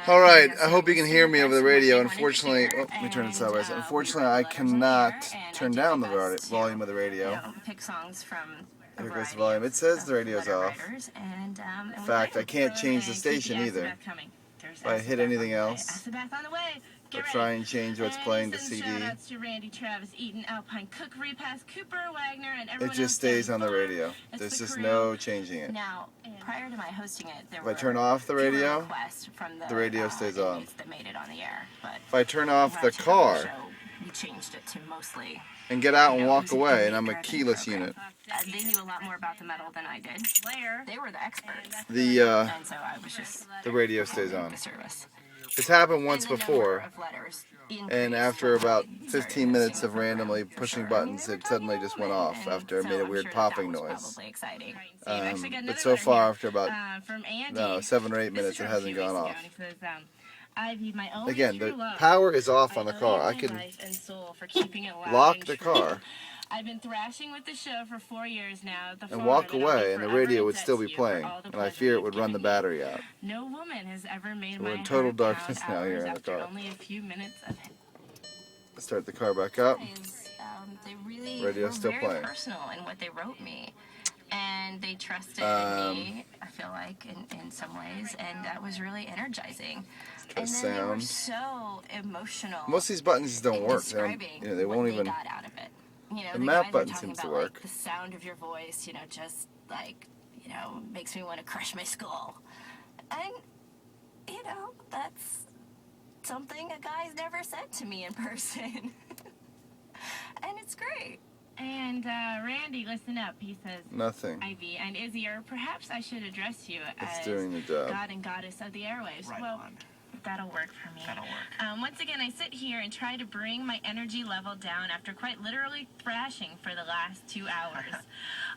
Alright, I hope you can hear me over the radio. Unfortunately, let me turn it sideways. Unfortunately, I cannot turn down the volume of the radio. Here goes the volume. It says the radio's off. In fact, I can't change the station either. If I hit anything else, or try and change what's playing to CD, it just stays on the radio. There's just no changing it. Now, prior to my hosting it, If I turn off the radio stays on. If I turn off the car and get out and walk away, and I'm a keyless unit, they knew a lot more about the metal than I did. They were the experts. The So I was just radio stays on. the service. It's happened once before, and after about 15 minutes of randomly pushing buttons, it suddenly just went off after it made a weird popping noise. But so far, after about 7 or 8 minutes, it hasn't gone off. Again, the power is off on the car. I can lock the car I've been thrashing with the show for 4 years now. and walk away, and the radio would still be playing, and I fear it would run the battery out. No woman has ever made We're in total darkness now here in the car. Only a few minutes of Start the car back up. They really Radio's still very playing. personal in what they wrote me, and they trusted me. I feel like in some ways, and that was really energizing. And then they were so emotional. Most of these buttons don't work. They won't even. Got out of it. The map button seems to work. Like, the sound of your voice, just like, makes me want to crush my skull. And, that's something a guy's never said to me in person. And it's great. And Randy, listen up. He says, Nothing. Ivy and Izzy, or perhaps I should address you It's as doing the job. God and Goddess of the airwaves. Right Well, on. that'll work for me. That'll work. Once again, I sit here and try to bring my energy level down after quite literally thrashing for the last 2 hours.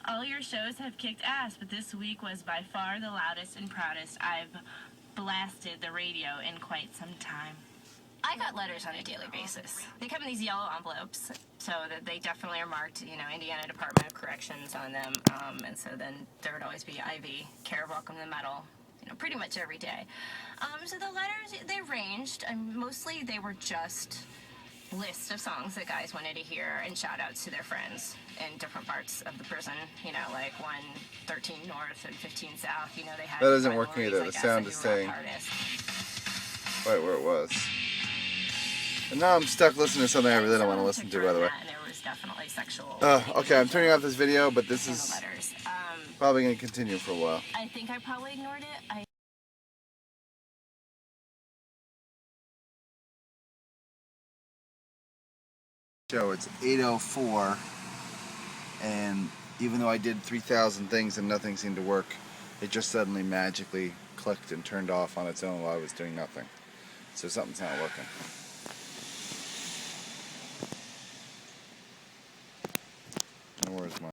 All your shows have kicked ass, but this week was by far the loudest and proudest I've blasted the radio in quite some time. I got letters on a daily basis. They come in these yellow envelopes, so that they definitely are marked, Indiana Department of Corrections on them. And so then there would always be Ivy, care of welcome to metal, pretty much every day. So the letters, they ranged, and mostly they were just lists of songs that guys wanted to hear and shout outs to their friends in different parts of the prison, like 113 North and 15 South, they had... That isn't working either. The sound is staying right where it was. And now I'm stuck listening to something I really don't want to listen to, by the way. And there was definitely sexual... Okay, I'm turning off this video, but this is letters. probably going to continue for a while. I think I probably ignored it. So it's 8:04, and even though I did 3,000 things and nothing seemed to work, it just suddenly magically clicked and turned off on its own while I was doing nothing. So something's not working. Where's my